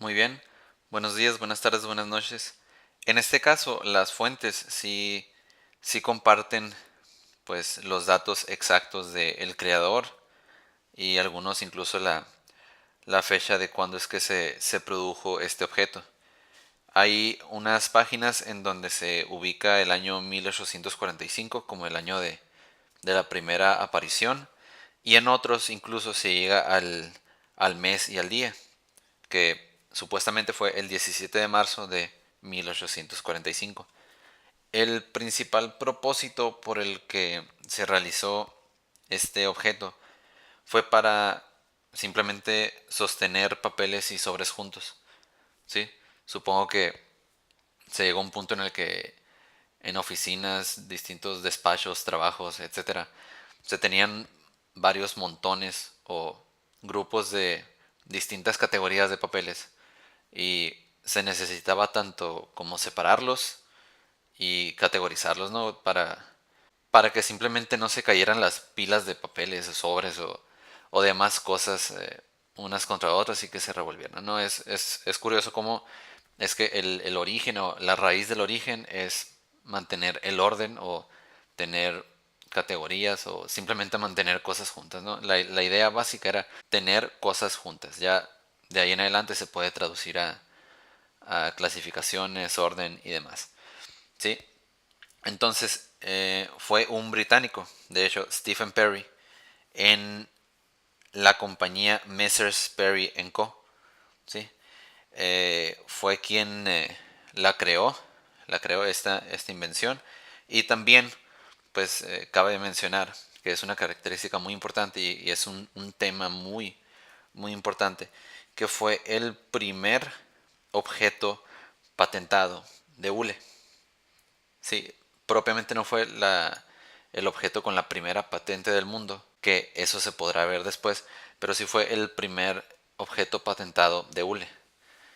Muy bien. Buenos días, buenas tardes, buenas noches. En este caso, las fuentes sí comparten pues los datos exactos del creador y algunos incluso la fecha de cuándo es que se produjo este objeto. Hay unas páginas en donde se ubica el año 1845 como el año de la primera aparición y en otros incluso se llega al mes y al día, que supuestamente fue el 17 de marzo de 1845. El principal propósito por el que se realizó este objeto fue para simplemente sostener papeles y sobres juntos. ¿Sí? Supongo que se llegó a un punto en el que en oficinas, distintos despachos, trabajos, etcétera, se tenían varios montones o grupos de distintas categorías de papeles y se necesitaba tanto como separarlos y categorizarlos, ¿no? Para que simplemente no se cayeran las pilas de papeles, sobres o demás cosas unas contra otras y que se revolvieran, ¿no? Es curioso cómo es que el origen o la raíz del origen es mantener el orden o tener categorías o simplemente mantener cosas juntas, ¿no? La idea básica era tener cosas juntas. Ya de ahí en adelante se puede traducir a clasificaciones, orden y demás. ¿Sí? Entonces fue un británico, de hecho Stephen Perry, en la compañía Messrs. Perry Co. ¿Sí? Fue quien la creó esta invención y también pues cabe mencionar que es una característica muy importante y es un tema muy importante, que fue el primer objeto patentado de hule. Sí, propiamente no fue el objeto con la primera patente del mundo, que eso se podrá ver después, pero sí fue el primer objeto patentado de hule.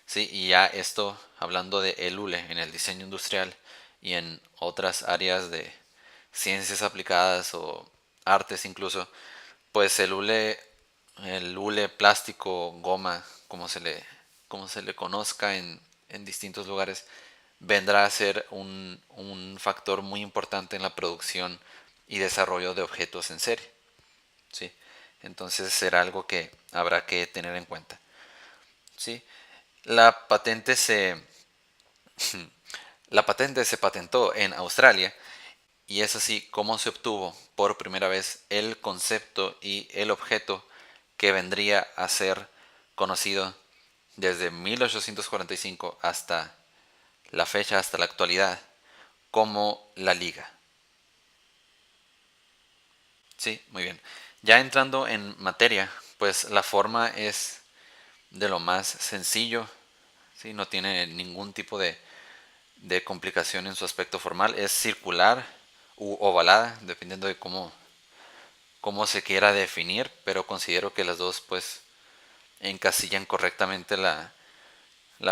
Sí, y ya esto, hablando de el hule en el diseño industrial y en otras áreas de ciencias aplicadas o artes incluso, pues el hule plástico, goma, como se le conozca en distintos lugares, vendrá a ser un factor muy importante en la producción y desarrollo de objetos en serie. ¿Sí? Entonces será algo que habrá que tener en cuenta. ¿Sí? La patente se, la patente se patentó en Australia y es así como se obtuvo por primera vez el concepto y el objeto que vendría a ser conocido desde 1845 hasta la fecha, hasta la actualidad, como la liga. Sí, muy bien. Ya entrando en materia, pues la forma es de lo más sencillo, ¿sí? No tiene ningún tipo de complicación en su aspecto formal. Es circular u ovalada, dependiendo de cómo se quiera definir, pero considero que las dos pues encasillan correctamente la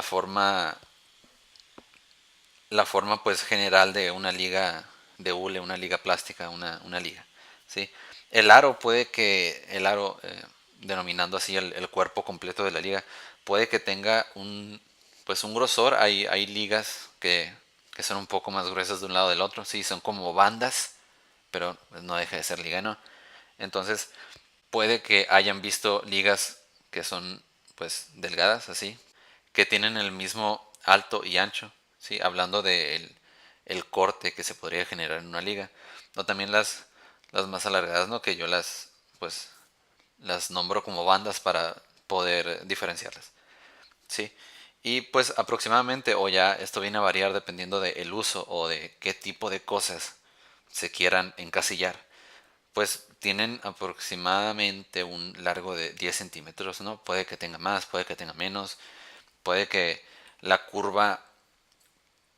forma la forma pues general de una liga de hule, una liga plástica, una liga, ¿sí? El aro, denominando así el cuerpo completo de la liga, puede que tenga pues un grosor. Hay ligas que son un poco más gruesas de un lado del otro, sí, son como bandas, pero no deja de ser liga, ¿no? Entonces, puede que hayan visto ligas que son pues delgadas así, que tienen el mismo alto y ancho, ¿sí? Hablando de el corte que se podría generar en una liga. O también las más alargadas, ¿no? Que yo pues las nombro como bandas para poder diferenciarlas. Sí. Y pues aproximadamente, o ya esto viene a variar dependiendo del uso o de qué tipo de cosas se quieran encasillar, pues tienen aproximadamente un largo de 10 centímetros, ¿no? Puede que tenga más, puede que tenga menos, puede que la curva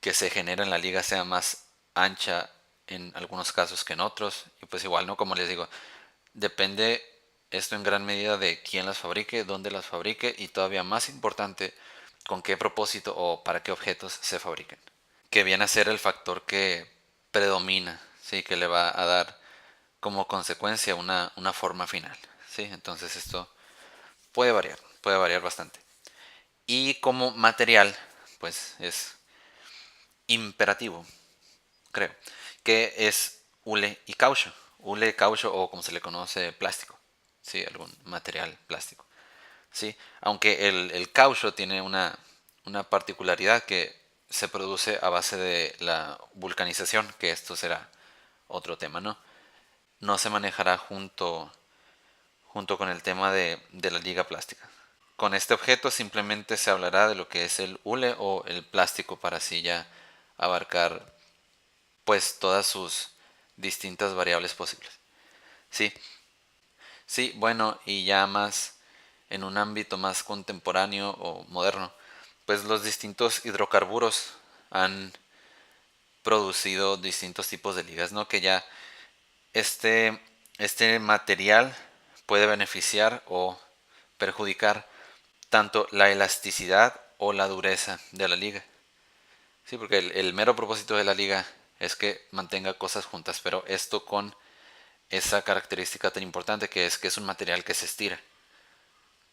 que se genera en la liga sea más ancha en algunos casos que en otros, y pues igual, ¿no? Como les digo, depende esto en gran medida de quién las fabrique, dónde las fabrique y todavía más importante, con qué propósito o para qué objetos se fabriquen. Que viene a ser el factor que predomina, ¿sí? Que le va a dar como consecuencia una forma final, ¿sí? Entonces esto puede variar bastante. Y como material, pues es imperativo, creo, que es hule y caucho. Hule, caucho o como se le conoce, plástico. Sí, algún material plástico. Sí, aunque el caucho tiene una particularidad que se produce a base de la vulcanización, que esto será otro tema, ¿no? No se manejará junto con el tema de la liga plástica. Con este objeto simplemente se hablará de lo que es el hule o el plástico para así ya abarcar pues todas sus distintas variables posibles. Sí, sí, bueno, y ya más en un ámbito más contemporáneo o moderno, pues los distintos hidrocarburos han producido distintos tipos de ligas, ¿no? Que ya este, este material puede beneficiar o perjudicar tanto la elasticidad o la dureza de la liga. Sí, porque el mero propósito de la liga es que mantenga cosas juntas, pero esto con esa característica tan importante que es un material que se estira.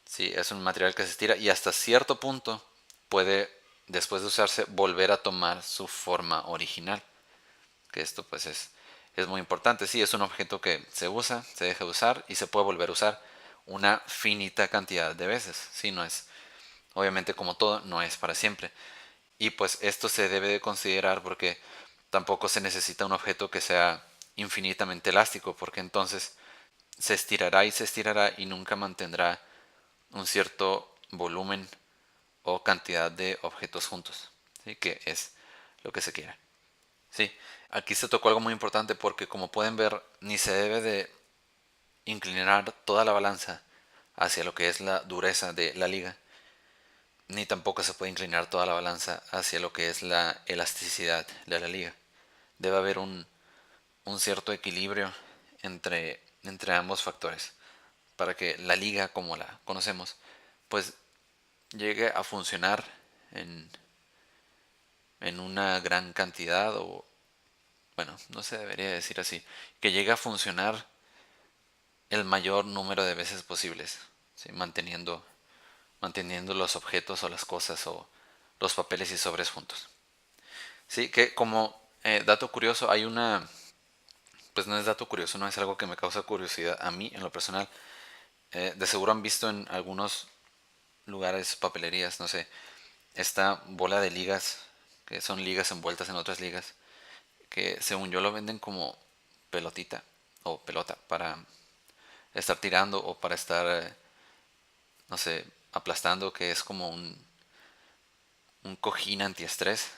Sí, es un material que se estira y hasta cierto punto puede, después de usarse, volver a tomar su forma original. Que esto pues es muy importante. Sí, es un objeto que se usa, se deja de usar y se puede volver a usar una finita cantidad de veces. Sí, no es, obviamente como todo, no es para siempre. Y pues esto se debe de considerar porque tampoco se necesita un objeto que sea infinitamente elástico, porque entonces se estirará y nunca mantendrá un cierto volumen o cantidad de objetos juntos, ¿sí? Que es lo que se quiere. Sí, aquí se tocó algo muy importante porque como pueden ver, ni se debe de inclinar toda la balanza hacia lo que es la dureza de la liga, ni tampoco se puede inclinar toda la balanza hacia lo que es la elasticidad de la liga. Debe haber un cierto equilibrio entre ambos factores para que la liga como la conocemos pues llegue a funcionar en, en una gran cantidad o bueno, no se debería decir así, que llegue a funcionar el mayor número de veces posibles, ¿sí? Manteniendo los objetos o las cosas o los papeles y sobres juntos. Sí, que como dato curioso hay una, pues no es dato curioso, no es algo que me causa curiosidad a mí en lo personal. De seguro han visto en algunos lugares, papelerías, no sé, esta bola de ligas, que son ligas envueltas en otras ligas, que según yo lo venden como pelotita o pelota para estar tirando o para estar, no sé, aplastando, que es como un cojín antiestrés.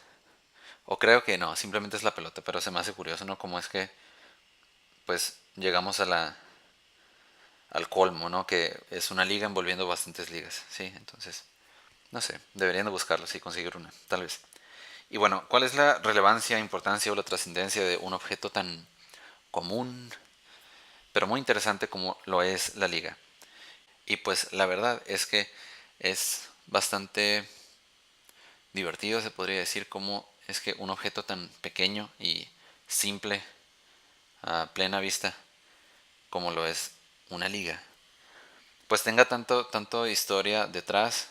O creo que no, simplemente es la pelota, pero se me hace curioso, ¿no? Cómo es que, pues, llegamos al colmo, ¿no? Que es una liga envolviendo bastantes ligas, ¿sí? Entonces, no sé, deberían de buscarlo, sí, conseguir una, tal vez. Y bueno, ¿cuál es la relevancia, importancia o la trascendencia de un objeto tan común, pero muy interesante como lo es la liga? Y pues la verdad es que es bastante divertido, se podría decir, cómo es que un objeto tan pequeño y simple a plena vista como lo es una liga, pues tenga tanto historia detrás,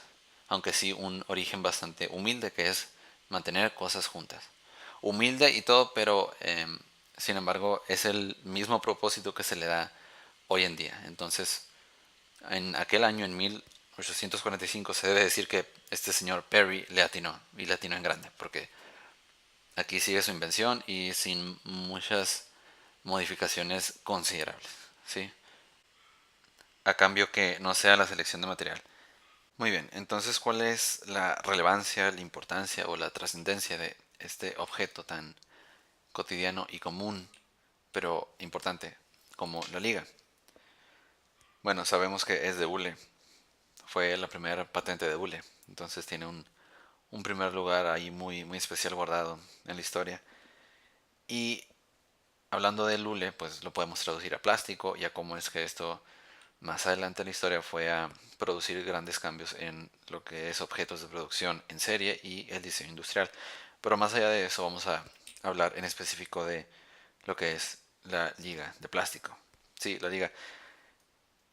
aunque sí un origen bastante humilde que es mantener cosas juntas. Humilde y todo, pero sin embargo es el mismo propósito que se le da hoy en día. Entonces, en aquel año, en 1845, se debe decir que este señor Perry le atinó, y le atinó en grande, porque aquí sigue su invención y sin muchas modificaciones considerables, ¿sí? A cambio que no sea la selección de material. Muy bien, entonces, ¿cuál es la relevancia, la importancia o la trascendencia de este objeto tan cotidiano y común, pero importante, como la liga? Bueno, sabemos que es de hule, fue la primera patente de hule, entonces tiene un primer lugar ahí muy especial guardado en la historia. Y hablando del hule, pues lo podemos traducir a plástico y a cómo es que esto más adelante en la historia fue a producir grandes cambios en lo que es objetos de producción en serie y el diseño industrial. Pero más allá de eso vamos a hablar en específico de lo que es la liga de plástico. Sí, la liga.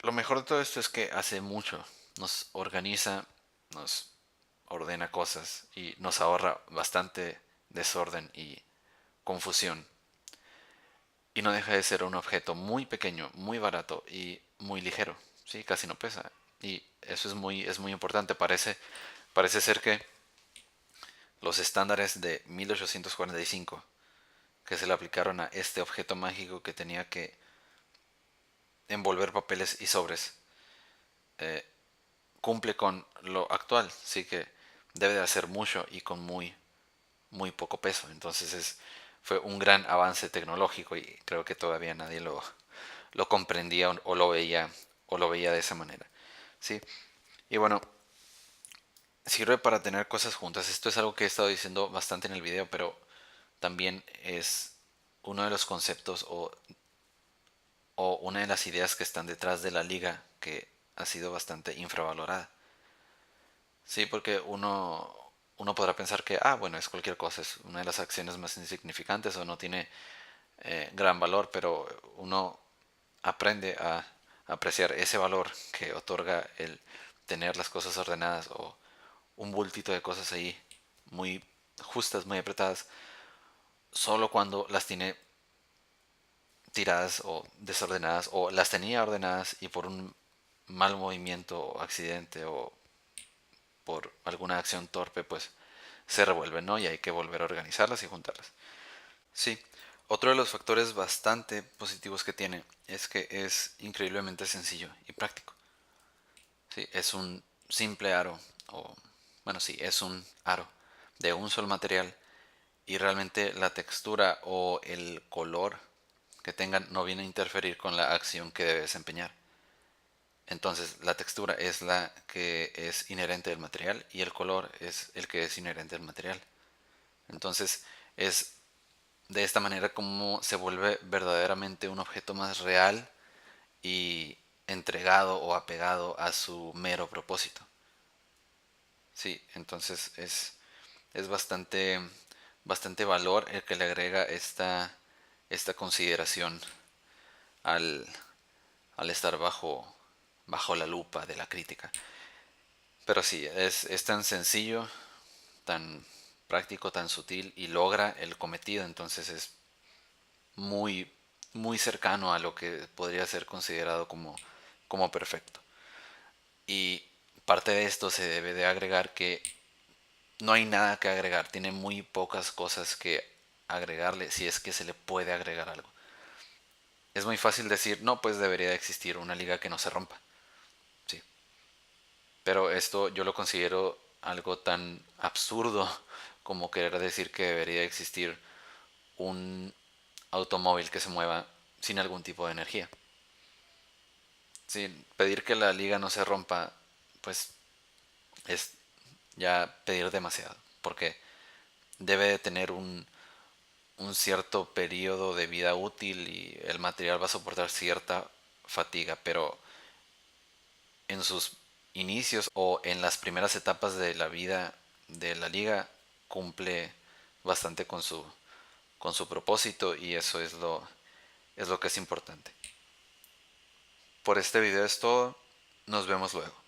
Lo mejor de todo esto es que hace mucho nos organiza, nos ordena cosas y nos ahorra bastante desorden y confusión. Y no deja de ser un objeto muy pequeño, muy barato y muy ligero. Sí, casi no pesa. Y eso es muy importante. Parece ser que los estándares de 1845 que se le aplicaron a este objeto mágico que tenía que envolver papeles y sobres cumple con lo actual. Así que debe de hacer mucho y con muy poco peso. Entonces fue un gran avance tecnológico y creo que todavía nadie lo comprendía o lo veía de esa manera. ¿Sí? Y bueno, sirve para tener cosas juntas. Esto es algo que he estado diciendo bastante en el video, pero también es uno de los conceptos o una de las ideas que están detrás de la liga que ha sido bastante infravalorada. Sí, porque uno podrá pensar que, bueno, es cualquier cosa, es una de las acciones más insignificantes o no tiene gran valor, pero uno aprende a apreciar ese valor que otorga el tener las cosas ordenadas o un bultito de cosas ahí muy justas, muy apretadas, solo cuando las tiene tiradas o desordenadas o las tenía ordenadas y por un mal movimiento o accidente o por alguna acción torpe pues se revuelven, ¿no? Y hay que volver a organizarlas y juntarlas. Sí, otro de los factores bastante positivos que tiene es que es increíblemente sencillo y práctico. Sí, es un simple aro, o bueno, sí, es un aro de un solo material y realmente la textura o el color que tengan no viene a interferir con la acción que debe desempeñar. Entonces, la textura es la que es inherente del material y el color es el que es inherente del material. Entonces, es de esta manera como se vuelve verdaderamente un objeto más real y entregado o apegado a su mero propósito. Sí, entonces es bastante valor el que le agrega esta consideración al, al estar bajo la lupa de la crítica. Pero sí, es tan sencillo, tan práctico, tan sutil y logra el cometido, entonces es muy, muy cercano a lo que podría ser considerado como perfecto. Y parte de esto se debe de agregar que no hay nada que agregar, tiene muy pocas cosas que agregarle si es que se le puede agregar algo. Es muy fácil decir, no, pues debería de existir una liga que no se rompa. Sí. Pero esto yo lo considero algo tan absurdo como querer decir que debería existir un automóvil que se mueva sin algún tipo de energía. Sí, pedir que la liga no se rompa, pues es ya pedir demasiado, porque debe de tener un cierto periodo de vida útil y el material va a soportar cierta fatiga, pero en sus inicios o en las primeras etapas de la vida de la liga cumple bastante con su propósito y eso es lo que es importante. Por este video es todo, nos vemos luego.